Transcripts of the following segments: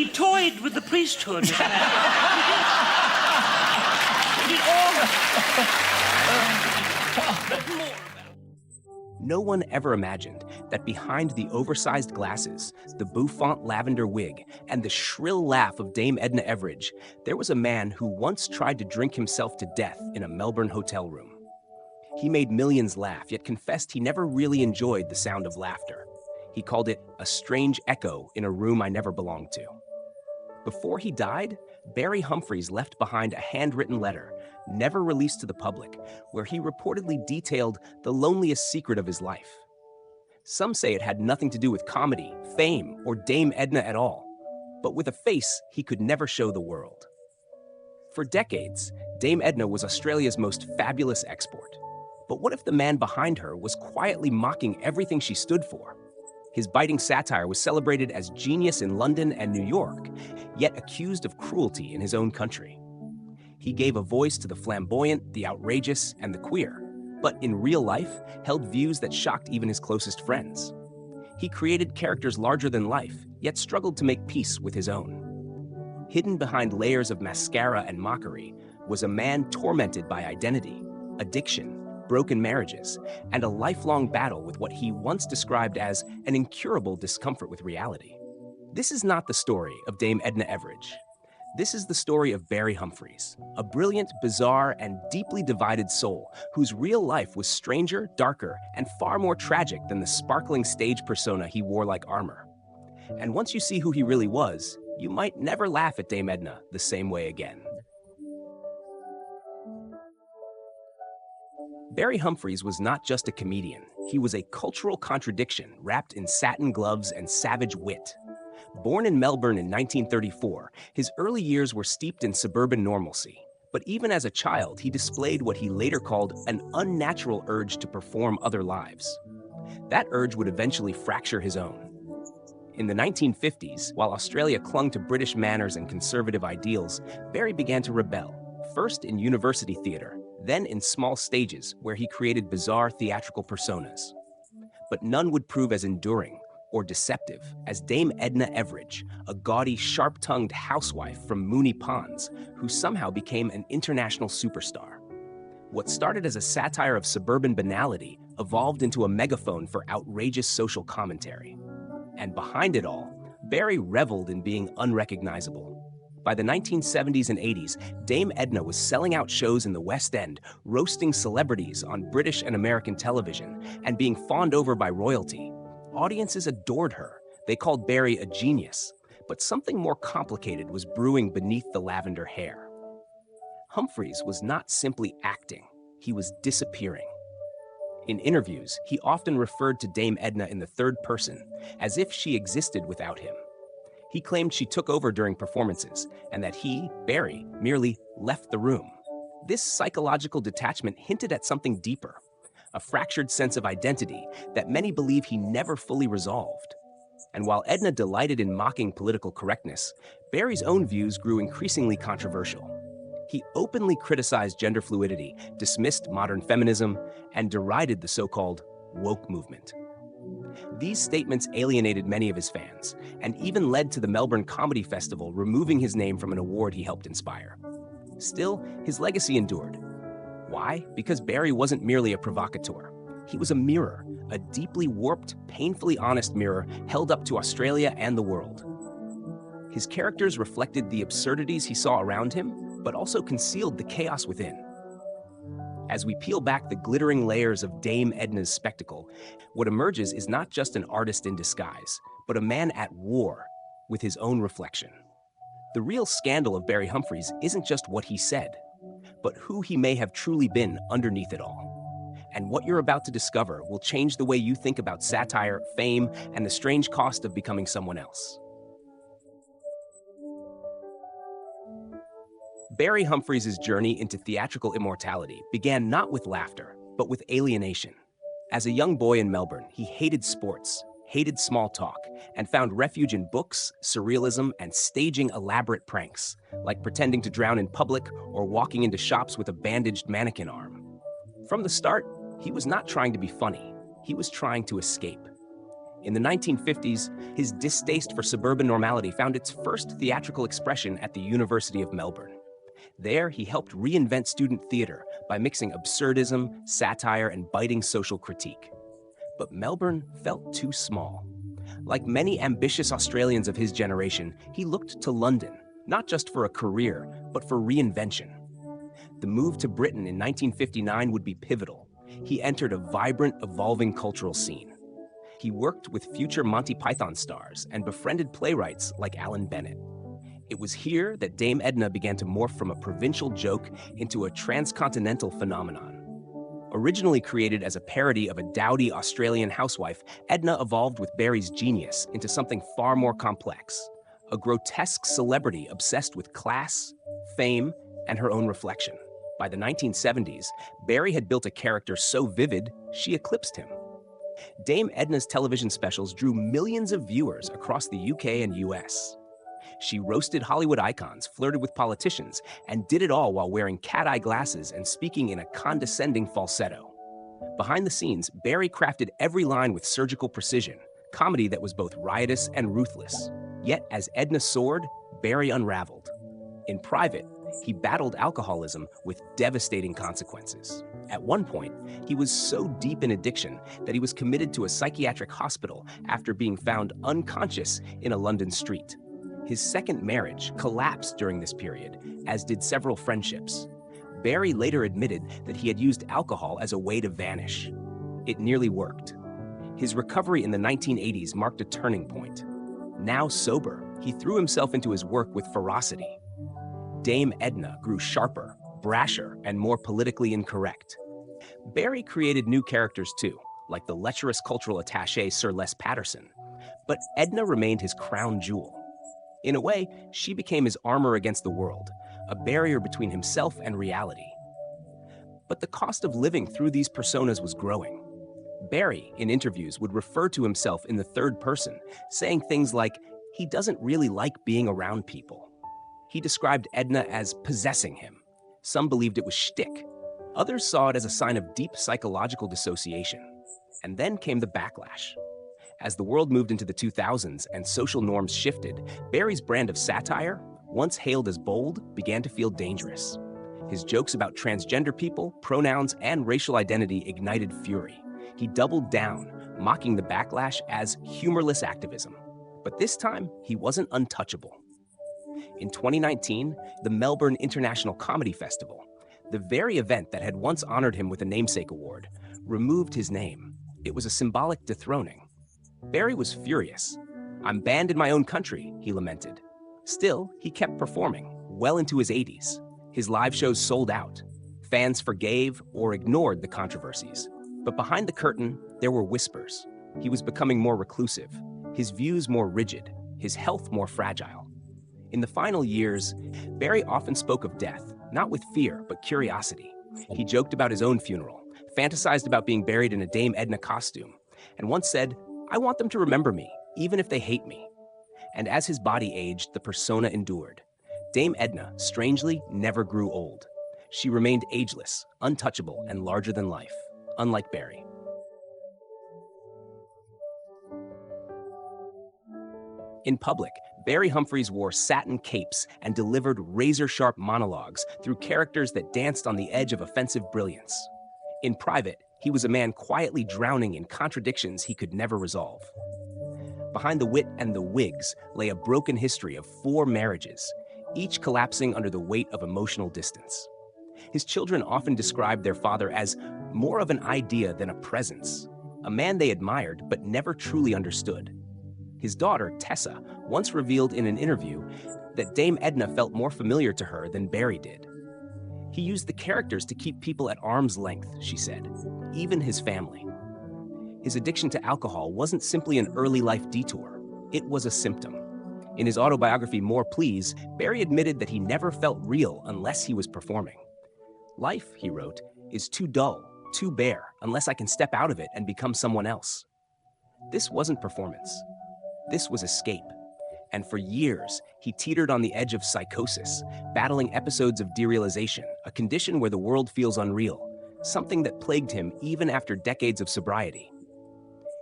He toyed with the priesthood. He did all but more. No one ever imagined that behind the oversized glasses, the bouffant lavender wig, and the shrill laugh of Dame Edna Everage, there was a man who once tried to drink himself to death in a Melbourne hotel room. He made millions laugh, yet confessed he never really enjoyed the sound of laughter. He called it a strange echo in a room I never belonged to. Before he died, Barry Humphries left behind a handwritten letter, never released to the public, where he reportedly detailed the loneliest secret of his life. Some say it had nothing to do with comedy, fame, or Dame Edna at all, but with a face he could never show the world. For decades, Dame Edna was Australia's most fabulous export. But what if the man behind her was quietly mocking everything she stood for? His biting satire was celebrated as genius in London and New York, yet accused of cruelty in his own country. He gave a voice to the flamboyant, the outrageous, and the queer, but in real life held views that shocked even his closest friends. He created characters larger than life, yet struggled to make peace with his own. Hidden behind layers of mascara and mockery was a man tormented by identity, addiction, broken marriages, and a lifelong battle with what he once described as an incurable discomfort with reality. This is not the story of Dame Edna Everage. This is the story of Barry Humphries, a brilliant, bizarre, and deeply divided soul whose real life was stranger, darker, and far more tragic than the sparkling stage persona he wore like armor. And once you see who he really was, you might never laugh at Dame Edna the same way again. Barry Humphries was not just a comedian, he was a cultural contradiction wrapped in satin gloves and savage wit. Born in Melbourne in 1934, his early years were steeped in suburban normalcy. But even as a child, he displayed what he later called an unnatural urge to perform other lives. That urge would eventually fracture his own. In the 1950s, while Australia clung to British manners and conservative ideals, Barry began to rebel, first in university theater, then in small stages where he created bizarre theatrical personas. But none would prove as enduring or deceptive as Dame Edna Everage, a gaudy, sharp-tongued housewife from Moonee Ponds who somehow became an international superstar. What started as a satire of suburban banality evolved into a megaphone for outrageous social commentary. And behind it all, Barry reveled in being unrecognizable. By the 1970s and 80s, Dame Edna was selling out shows in the West End, roasting celebrities on British and American television, and being fawned over by royalty. Audiences adored her. They called Barry a genius. But something more complicated was brewing beneath the lavender hair. Humphries was not simply acting, he was disappearing. In interviews, he often referred to Dame Edna in the third person, as if she existed without him. He claimed she took over during performances, and that he, Barry, merely left the room. This psychological detachment hinted at something deeper, a fractured sense of identity that many believe he never fully resolved. And while Edna delighted in mocking political correctness, Barry's own views grew increasingly controversial. He openly criticized gender fluidity, dismissed modern feminism, and derided the so-called woke movement. These statements alienated many of his fans, and even led to the Melbourne Comedy Festival removing his name from an award he helped inspire. Still, his legacy endured. Why? Because Barry wasn't merely a provocateur. He was a mirror, a deeply warped, painfully honest mirror held up to Australia and the world. His characters reflected the absurdities he saw around him, but also concealed the chaos within. As we peel back the glittering layers of Dame Edna's spectacle, what emerges is not just an artist in disguise, but a man at war with his own reflection. The real scandal of Barry Humphries isn't just what he said, but who he may have truly been underneath it all. And what you're about to discover will change the way you think about satire, fame, and the strange cost of becoming someone else. Barry Humphries' journey into theatrical immortality began not with laughter, but with alienation. As a young boy in Melbourne, he hated sports, hated small talk, and found refuge in books, surrealism, and staging elaborate pranks, like pretending to drown in public or walking into shops with a bandaged mannequin arm. From the start, he was not trying to be funny. He was trying to escape. In the 1950s, his distaste for suburban normality found its first theatrical expression at the University of Melbourne. There, he helped reinvent student theater by mixing absurdism, satire, and biting social critique. But Melbourne felt too small. Like many ambitious Australians of his generation, he looked to London, not just for a career, but for reinvention. The move to Britain in 1959 would be pivotal. He entered a vibrant, evolving cultural scene. He worked with future Monty Python stars and befriended playwrights like Alan Bennett. It was here that Dame Edna began to morph from a provincial joke into a transcontinental phenomenon. Originally created as a parody of a dowdy Australian housewife, Edna evolved with Barry's genius into something far more complex, a grotesque celebrity obsessed with class, fame, and her own reflection. By the 1970s, Barry had built a character so vivid, she eclipsed him. Dame Edna's television specials drew millions of viewers across the UK and US. She roasted Hollywood icons, flirted with politicians, and did it all while wearing cat-eye glasses and speaking in a condescending falsetto. Behind the scenes, Barry crafted every line with surgical precision, comedy that was both riotous and ruthless. Yet, as Edna soared, Barry unraveled. In private, he battled alcoholism with devastating consequences. At one point, he was so deep in addiction that he was committed to a psychiatric hospital after being found unconscious in a London street. His second marriage collapsed during this period, as did several friendships. Barry later admitted that he had used alcohol as a way to vanish. It nearly worked. His recovery in the 1980s marked a turning point. Now sober, he threw himself into his work with ferocity. Dame Edna grew sharper, brasher, and more politically incorrect. Barry created new characters too, like the lecherous cultural attaché Sir Les Patterson. But Edna remained his crown jewel. In a way, she became his armor against the world, a barrier between himself and reality. But the cost of living through these personas was growing. Barry, in interviews, would refer to himself in the third person, saying things like, he doesn't really like being around people. He described Edna as possessing him. Some believed it was shtick. Others saw it as a sign of deep psychological dissociation. And then came the backlash. As the world moved into the 2000s and social norms shifted, Barry's brand of satire, once hailed as bold, began to feel dangerous. His jokes about transgender people, pronouns, and racial identity ignited fury. He doubled down, mocking the backlash as humorless activism. But this time, he wasn't untouchable. In 2019, the Melbourne International Comedy Festival, the very event that had once honored him with a namesake award, removed his name. It was a symbolic dethroning. Barry was furious. "I'm banned in my own country," he lamented. Still, he kept performing, well into his 80s. His live shows sold out. Fans forgave or ignored the controversies. But behind the curtain, there were whispers. He was becoming more reclusive, his views more rigid, his health more fragile. In the final years, Barry often spoke of death, not with fear, but curiosity. He joked about his own funeral, fantasized about being buried in a Dame Edna costume, and once said, "I want them to remember me, even if they hate me." And as his body aged, the persona endured. Dame Edna, strangely, never grew old. She remained ageless, untouchable, and larger than life, unlike Barry. In public, Barry Humphries wore satin capes and delivered razor-sharp monologues through characters that danced on the edge of offensive brilliance. In private, he was a man quietly drowning in contradictions he could never resolve. Behind the wit and the wigs lay a broken history of 4 marriages, each collapsing under the weight of emotional distance. His children often described their father as more of an idea than a presence, a man they admired but never truly understood. His daughter, Tessa, once revealed in an interview that Dame Edna felt more familiar to her than Barry did. He used the characters to keep people at arm's length, she said, even his family. His addiction to alcohol wasn't simply an early life detour, it was a symptom. In his autobiography, More Please, Barry admitted that he never felt real unless he was performing. "Life," he wrote, "is too dull, too bare, unless I can step out of it and become someone else." This wasn't performance. This was escape. And for years, he teetered on the edge of psychosis, battling episodes of derealization, a condition where the world feels unreal, something that plagued him even after decades of sobriety.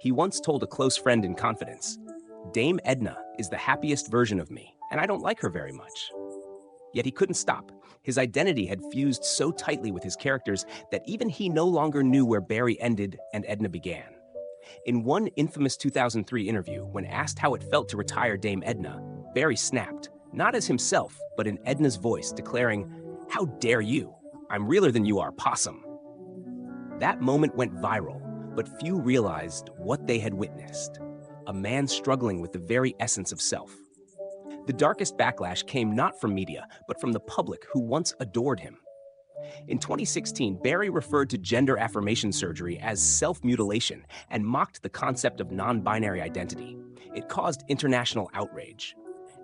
He once told a close friend in confidence, "Dame Edna is the happiest version of me, and I don't like her very much." Yet he couldn't stop. His identity had fused so tightly with his characters that even he no longer knew where Barry ended and Edna began. In one infamous 2003 interview, when asked how it felt to retire Dame Edna, Barry snapped, not as himself, but in Edna's voice, declaring, "How dare you? I'm realer than you are, possum." That moment went viral, but few realized what they had witnessed. A man struggling with the very essence of self. The darkest backlash came not from media, but from the public who once adored him. In 2016, Barry referred to gender affirmation surgery as self-mutilation and mocked the concept of non-binary identity. It caused international outrage.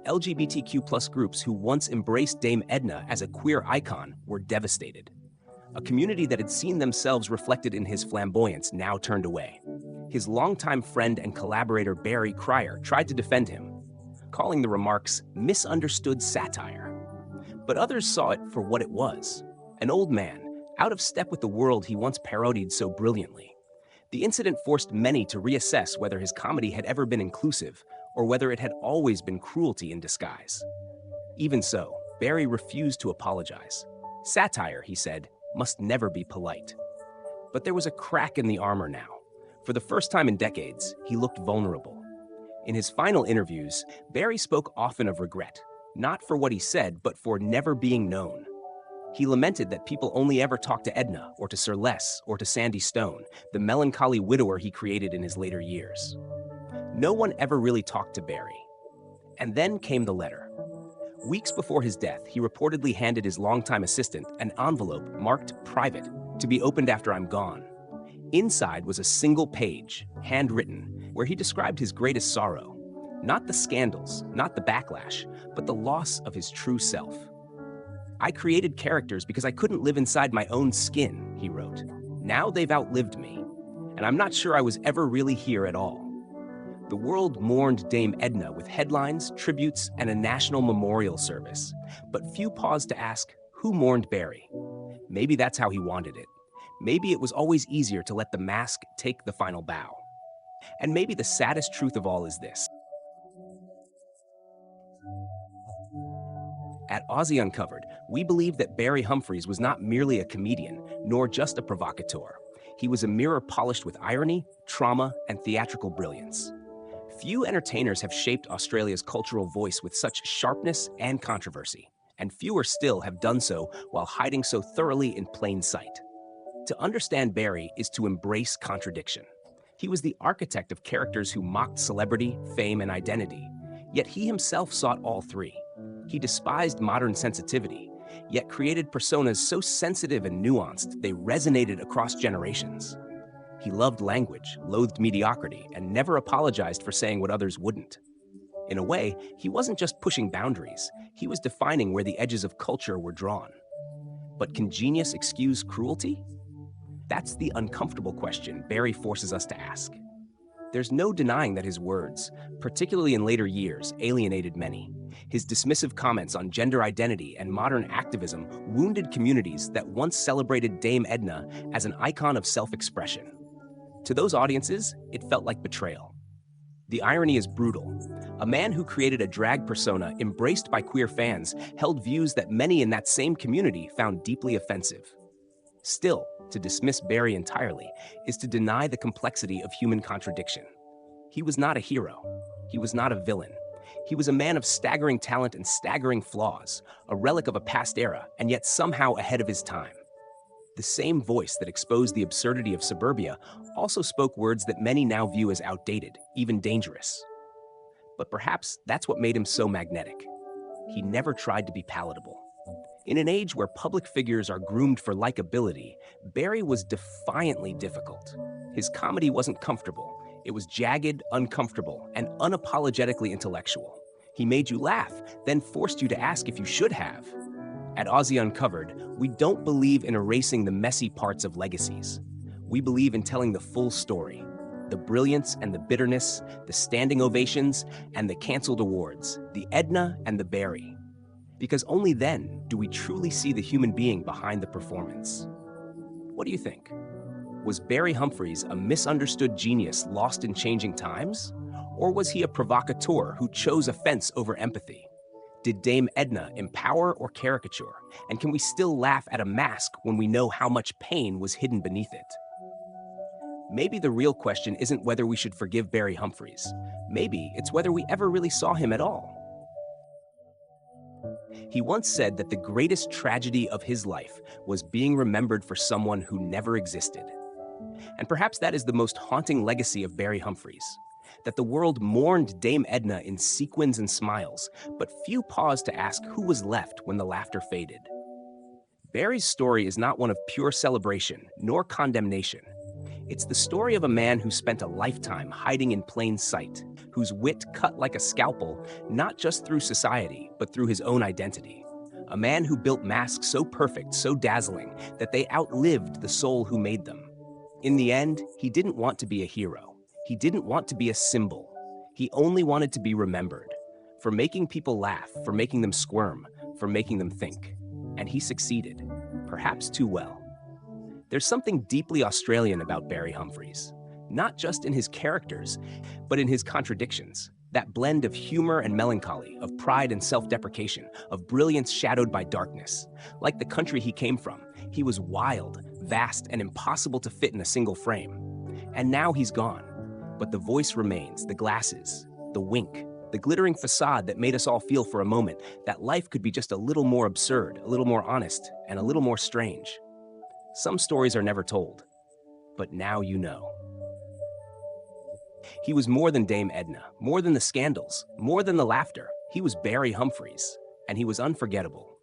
LGBTQ+ groups who once embraced Dame Edna as a queer icon were devastated. A community that had seen themselves reflected in his flamboyance now turned away. His longtime friend and collaborator Barry Cryer tried to defend him, calling the remarks misunderstood satire. But others saw it for what it was, an old man, out of step with the world he once parodied so brilliantly. The incident forced many to reassess whether his comedy had ever been inclusive or whether it had always been cruelty in disguise. Even so, Barry refused to apologize. Satire, he said, must never be polite. But there was a crack in the armor now. For the first time in decades, he looked vulnerable. In his final interviews, Barry spoke often of regret, not for what he said, but for never being known. He lamented that people only ever talked to Edna, or to Sir Les, or to Sandy Stone, the melancholy widower he created in his later years. No one ever really talked to Barry. And then came the letter. Weeks before his death, he reportedly handed his longtime assistant an envelope marked private to be opened after I'm gone. Inside was a single page, handwritten, where he described his greatest sorrow. Not the scandals, not the backlash, but the loss of his true self. "I created characters because I couldn't live inside my own skin," he wrote. "Now they've outlived me, and I'm not sure I was ever really here at all." The world mourned Dame Edna with headlines, tributes, and a national memorial service. But few paused to ask, who mourned Barry? Maybe that's how he wanted it. Maybe it was always easier to let the mask take the final bow. And maybe the saddest truth of all is this. At Aussie Uncovered, we believe that Barry Humphries was not merely a comedian, nor just a provocateur. He was a mirror polished with irony, trauma, and theatrical brilliance. Few entertainers have shaped Australia's cultural voice with such sharpness and controversy, and fewer still have done so while hiding so thoroughly in plain sight. To understand Barry is to embrace contradiction. He was the architect of characters who mocked celebrity, fame, and identity, yet he himself sought all three. He despised modern sensitivity, yet created personas so sensitive and nuanced they resonated across generations. He loved language, loathed mediocrity, and never apologized for saying what others wouldn't. In a way, he wasn't just pushing boundaries, he was defining where the edges of culture were drawn. But can genius excuse cruelty? That's the uncomfortable question Barry forces us to ask. There's no denying that his words, particularly in later years, alienated many. His dismissive comments on gender identity and modern activism wounded communities that once celebrated Dame Edna as an icon of self-expression. To those audiences, it felt like betrayal. The irony is brutal. A man who created a drag persona embraced by queer fans held views that many in that same community found deeply offensive. Still, to dismiss Barry entirely is to deny the complexity of human contradiction. He was not a hero. He was not a villain. He was a man of staggering talent and staggering flaws, a relic of a past era, and yet somehow ahead of his time. The same voice that exposed the absurdity of suburbia also spoke words that many now view as outdated, even dangerous. But perhaps that's what made him so magnetic. He never tried to be palatable. In an age where public figures are groomed for likability, Barry was defiantly difficult. His comedy wasn't comfortable. It was jagged, uncomfortable, and unapologetically intellectual. He made you laugh, then forced you to ask if you should have. At Aussie Uncovered, we don't believe in erasing the messy parts of legacies. We believe in telling the full story. The brilliance and the bitterness, the standing ovations, and the canceled awards, the Edna and the Barry. Because only then do we truly see the human being behind the performance. What do you think? Was Barry Humphries a misunderstood genius lost in changing times? Or was he a provocateur who chose offense over empathy? Did Dame Edna empower or caricature? And can we still laugh at a mask when we know how much pain was hidden beneath it? Maybe the real question isn't whether we should forgive Barry Humphries. Maybe it's whether we ever really saw him at all. He once said that the greatest tragedy of his life was being remembered for someone who never existed. And perhaps that is the most haunting legacy of Barry Humphries, that the world mourned Dame Edna in sequins and smiles, but few paused to ask who was left when the laughter faded. Barry's story is not one of pure celebration nor condemnation. It's the story of a man who spent a lifetime hiding in plain sight, whose wit cut like a scalpel, not just through society, but through his own identity. A man who built masks so perfect, so dazzling, that they outlived the soul who made them. In the end, he didn't want to be a hero. He didn't want to be a symbol. He only wanted to be remembered, for making people laugh, for making them squirm, for making them think. And he succeeded, perhaps too well. There's something deeply Australian about Barry Humphries, not just in his characters, but in his contradictions. That blend of humor and melancholy, of pride and self-deprecation, of brilliance shadowed by darkness. Like the country he came from, he was wild, vast, and impossible to fit in a single frame. And now he's gone. But the voice remains, the glasses, the wink, the glittering facade that made us all feel for a moment that life could be just a little more absurd, a little more honest, and a little more strange. Some stories are never told, but now you know. He was more than Dame Edna, more than the scandals, more than the laughter. He was Barry Humphries, and he was unforgettable.